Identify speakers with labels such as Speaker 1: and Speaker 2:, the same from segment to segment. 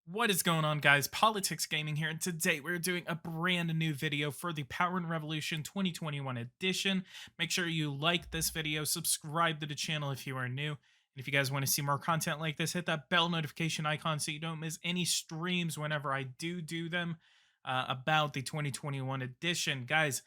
Speaker 1: What is going on, guys? Politics Gaming here, and today we're doing a brand new video for the Power and Revolution 2021 edition. Make sure you like this video, subscribe to the channel if you are new, and if you guys want to see more content like this, hit that bell notification icon so you don't miss any streams whenever I do them about the 2021 edition. Guys,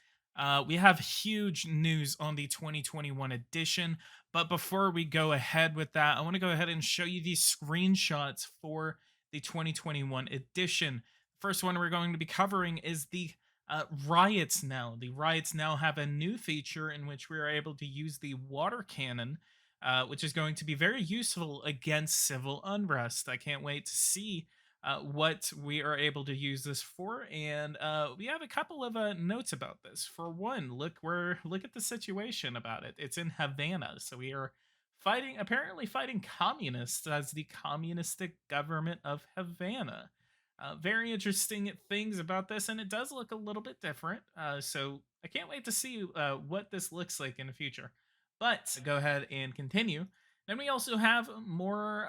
Speaker 1: we have huge news on the 2021 edition, but before we go ahead with that, I want to go ahead and show you these screenshots for the 2021 edition. First one we're going to be covering is the Riots now. The Riots now have a new feature in which we are able to use the water cannon, which is going to be very useful against civil unrest. I can't wait to see what we are able to use this for, and we have a couple of notes about this. For one, look at the situation about it. It's in Havana, so we are apparently fighting communists as the communistic government of Havana. Very interesting things about this, and it does look a little bit different. So I can't wait to see what this looks like in the future. But go ahead and continue. Then we also have more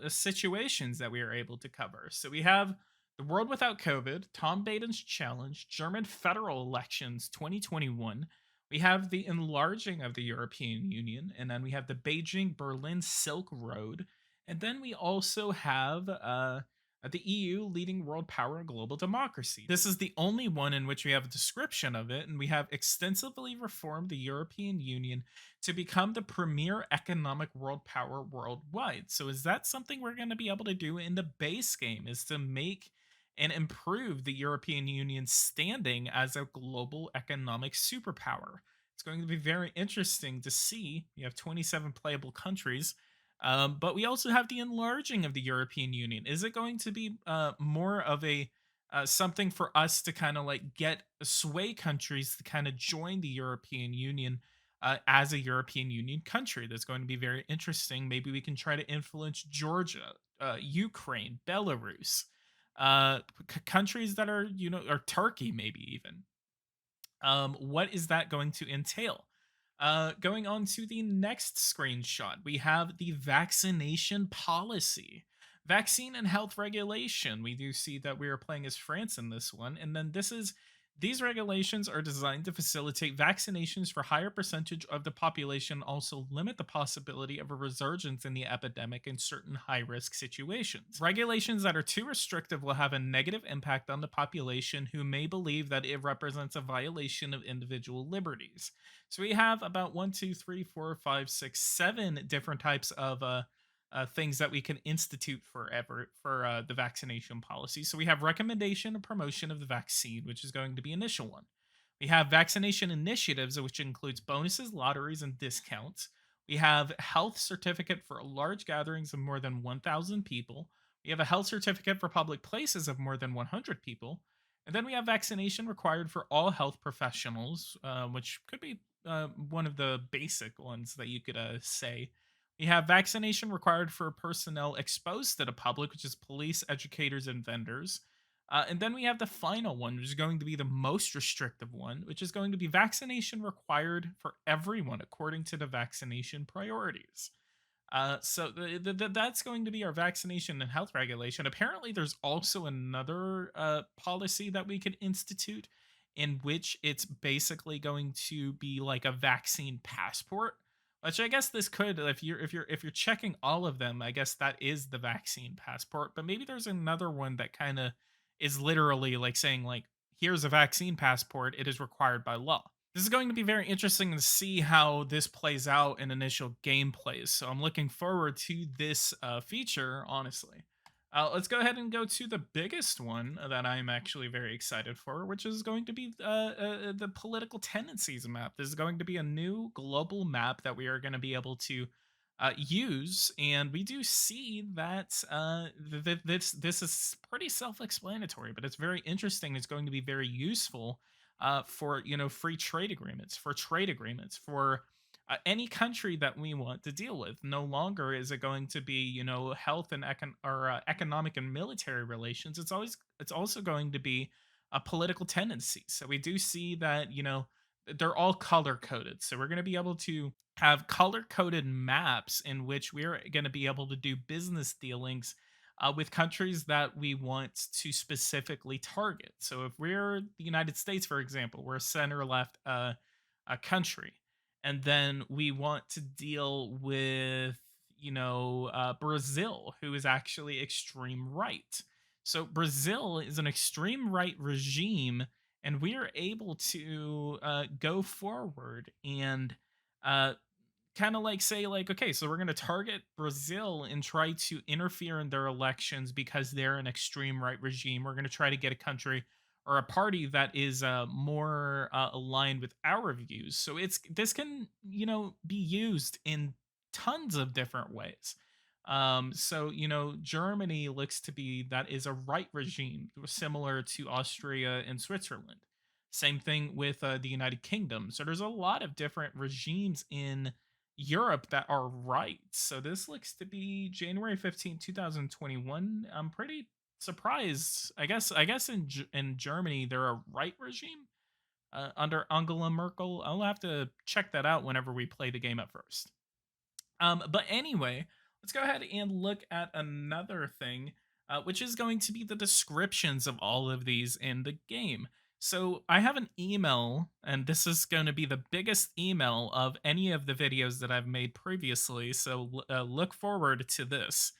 Speaker 1: situations that we are able to cover. So we have the world without COVID, Tom Biden's challenge, German federal elections 2021. We have the enlarging of the European Union, and then we have the Beijing Berlin Silk Road, and then we also have the EU leading world power and global democracy. This is the only one in which we have a description of it, and we have extensively reformed the European Union to become the premier economic world power worldwide. So, is that something we're going to be able to do in the base game? Is to make and improve the European Union's standing as a global economic superpower. It's going to be very interesting to see. We have 27 playable countries, but we also have the enlarging of the European Union. Is it going to be more of a something for us to kind of like get sway countries to kind of join the European Union as a European Union country? That's going to be very interesting. Maybe we can try to influence Georgia, Ukraine, Belarus, countries that are, or Turkey, maybe even. What is that going to entail? Going on to the next screenshot, we have the vaccination policy. Vaccine and health regulation. We do see that we are playing as France in this one. And then these regulations are designed to facilitate vaccinations for higher percentage of the population, also limit the possibility of a resurgence in the epidemic in certain high-risk situations. Regulations that are too restrictive will have a negative impact on the population who may believe that it represents a violation of individual liberties. So we have about one, two, three, four, five, six, seven different types of things that we can institute for the vaccination policy. So we have recommendation and promotion of the vaccine, which is going to be initial one. We have vaccination initiatives, which includes bonuses, lotteries, and discounts. We have health certificate for large gatherings of more than 1,000 people. We have a health certificate for public places of more than 100 people. And then we have vaccination required for all health professionals, which could be one of the basic ones that you could say. We have vaccination required for personnel exposed to the public, which is police, educators, and vendors. And then we have the final one, which is going to be the most restrictive one, which is going to be vaccination required for everyone according to the vaccination priorities. That's going to be our vaccination and health regulation. Apparently, there's also another policy that we could institute in which it's basically going to be like a vaccine passport. Which I guess this could, if you're checking all of them, I guess that is the vaccine passport. But maybe there's another one that kind of is literally like saying like, here's a vaccine passport. It is required by law. This is going to be very interesting to see how this plays out in initial gameplays. So I'm looking forward to this feature, honestly. Let's go ahead and go to the biggest one that I'm actually very excited for, which is going to be the political tendencies map. This is going to be a new global map that we are going to be able to use, and we do see that this is pretty self-explanatory, but it's very interesting. It's going to be very useful for free trade agreements, for any country that we want to deal with. No longer is it going to be health and economic and military relations. It's also going to be a political tendency. So we do see that they're all color coded. So we're going to be able to have color coded maps in which we're going to be able to do business dealings with countries that we want to specifically target. So if we're the United States, for example, we're a center left a country, and then we want to deal with Brazil, who is actually extreme right. So Brazil is an extreme right regime, and we are able to go forward and uh, kind of like say like, okay, so we're going to target Brazil and try to interfere in their elections because they're an extreme right regime. We're going to try to get a country or a party that is more aligned with our views. So it's this can be used in tons of different ways. So Germany looks to be that is a right regime similar to Austria and Switzerland. Same thing with the United Kingdom. So there's a lot of different regimes in Europe that are right. So this looks to be January 15th, 2021. I'm pretty surprised. I guess in Germany they're a right regime under Angela Merkel. I'll have to check that out whenever we play the game at first. But anyway, let's go ahead and look at another thing, which is going to be the descriptions of all of these in the game. So I have an email, and this is going to be the biggest email of any of the videos that I've made previously. So look forward to this.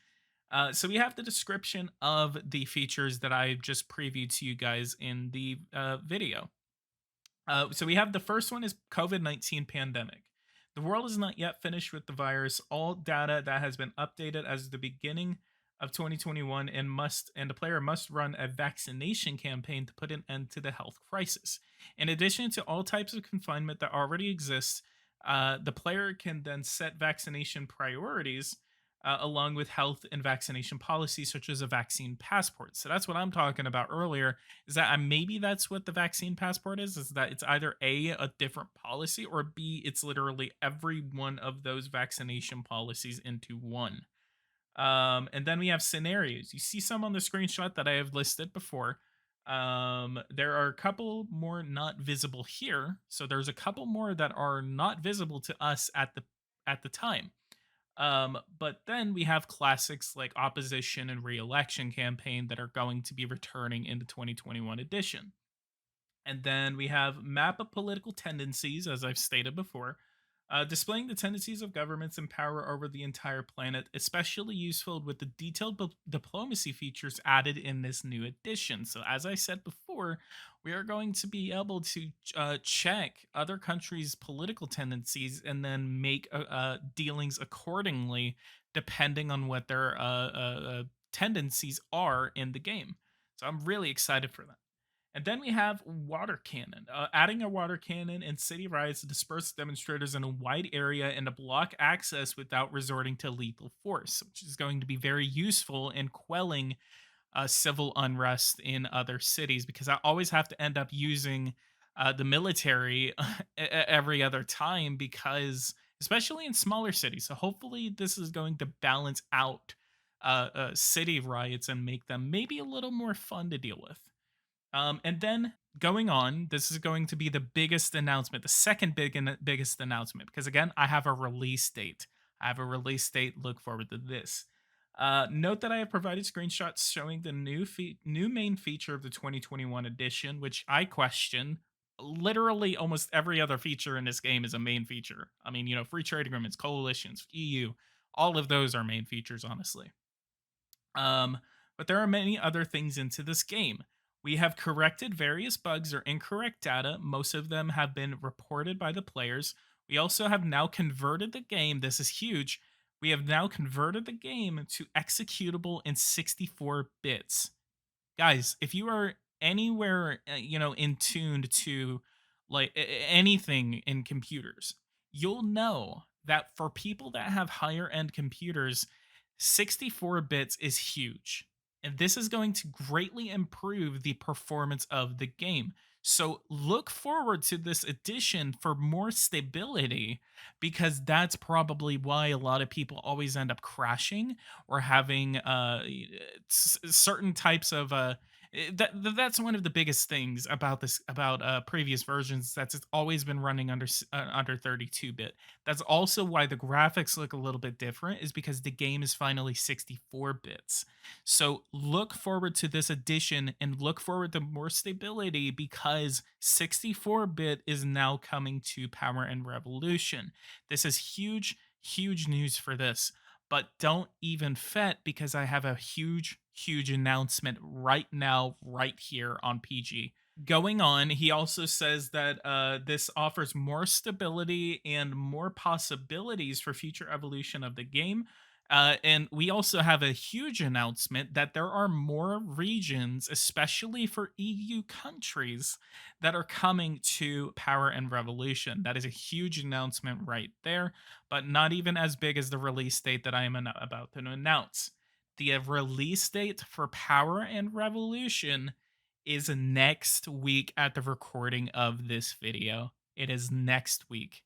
Speaker 1: So we have the description of the features that I just previewed to you guys in the video. So we have the first one is COVID-19 pandemic. The world is not yet finished with the virus. All data that has been updated as the beginning of 2021 and the player must run a vaccination campaign to put an end to the health crisis. In addition to all types of confinement that already exist, the player can then set vaccination priorities along with health and vaccination policies, such as a vaccine passport. So that's what I'm talking about earlier, is that maybe that's what the vaccine passport is that it's either a different policy, or B, it's literally every one of those vaccination policies into one. And then we have scenarios. You see some on the screenshot that I have listed before. There are a couple more not visible here. So there's a couple more that are not visible to us at the time. But then we have classics like opposition and re-election campaign that are going to be returning in the 2021 edition. And then we have map of political tendencies, as I've stated before, displaying the tendencies of governments and power over the entire planet, especially useful with the detailed diplomacy features added in this new edition. So, as I said before, we are going to be able to check other countries' political tendencies and then make dealings accordingly, depending on what their tendencies are in the game. So, I'm really excited for that. And then we have water cannon. Adding a water cannon in city riots to disperse demonstrators in a wide area and to block access without resorting to lethal force, which is going to be very useful in quelling civil unrest in other cities, because I always have to end up using the military every other time, because especially in smaller cities. So hopefully this is going to balance out city riots and make them maybe a little more fun to deal with. And then going on, this is going to be the biggest announcement, the second biggest announcement, because again, I have a release date. I have a release date. Look forward to this. Note that I have provided screenshots showing the new main feature of the 2021 edition, which I question. Literally, almost every other feature in this game is a main feature. I mean, free trade agreements, coalitions, EU, all of those are main features, honestly. Um, but there are many other things into this game. We have corrected various bugs or incorrect data. Most of them have been reported by the players. We also have now converted the game. This is huge. We have now converted the game to executable in 64 bits. Guys, if you are anywhere in tuned to like anything in computers, you'll know that for people that have higher end computers, 64 bits is huge, and this is going to greatly improve the performance of the game. So look forward to this edition for more stability, because that's probably why a lot of people always end up crashing or having certain types of That's one of the biggest things about this about previous versions that's it's always been running under 32-bit. That's also why the graphics look a little bit different is because the game is finally 64 bits. So look forward to this edition and look forward to more stability because 64-bit is now coming to Power and Revolution. This is huge news for this, but don't even fret because I have a huge announcement right now, right here on PG. Going on, he also says that this offers more stability and more possibilities for future evolution of the game. And we also have a huge announcement that there are more regions, especially for EU countries, that are coming to Power and Revolution. That is a huge announcement right there, but not even as big as the release date that I am about to announce. The release date for Power and Revolution is next week at the recording of this video. It is next week.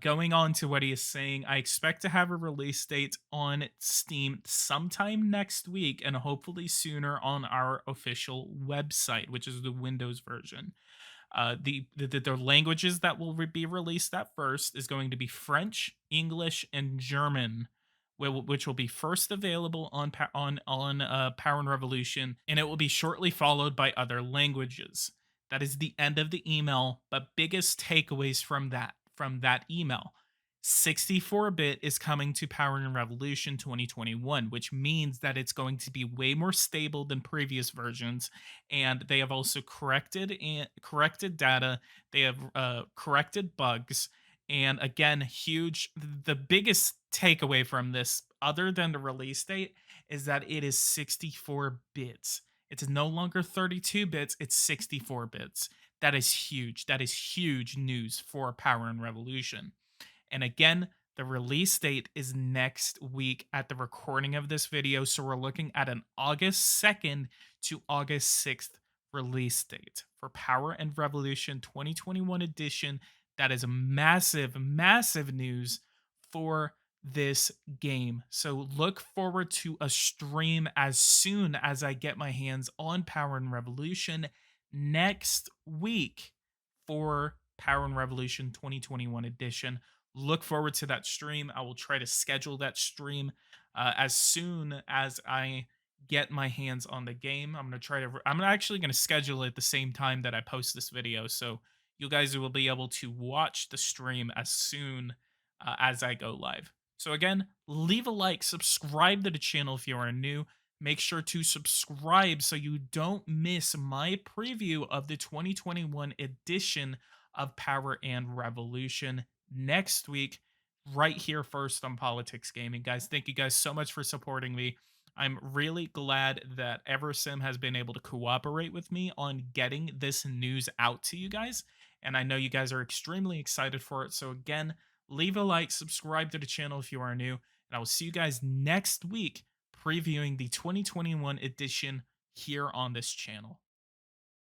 Speaker 1: Going on to what he is saying, I expect to have a release date on Steam sometime next week and hopefully sooner on our official website, which is the Windows version. The languages that will be released at first is going to be French, English, and German, which will be first available on Power and Revolution, and it will be shortly followed by other languages. That is the end of the email. But biggest takeaways from that email. 64-bit is coming to Power and Revolution 2021, which means that it's going to be way more stable than previous versions, and they have also corrected data. They have corrected bugs, and again, the biggest takeaway from this, other than the release date, is that it is 64 bits. It's no longer 32 bits, it's 64 bits. That is huge. That is huge news for Power and Revolution. And again, the release date is next week at the recording of this video. So we're looking at an August 2nd to August 6th release date for Power and Revolution 2021 edition. That is massive news for this game. So look forward to a stream as soon as I get my hands on Power and Revolution next week for Power and Revolution 2021 edition. Look forward to that stream. I will try to schedule that stream as soon as I get my hands on the game. I'm actually going to schedule it at the same time that I post this video. So you guys will be able to watch the stream as soon as I go live. So again, leave a like, subscribe to the channel if you are new. Make sure to subscribe so you don't miss my preview of the 2021 edition of Power and Revolution next week, right here first on Politics Gaming. Guys, thank you guys so much for supporting me. I'm really glad that Eversim has been able to cooperate with me on getting this news out to you guys. And I know you guys are extremely excited for it. So again, leave a like, subscribe to the channel if you are new, and I will see you guys next week previewing the 2021 edition here on this channel.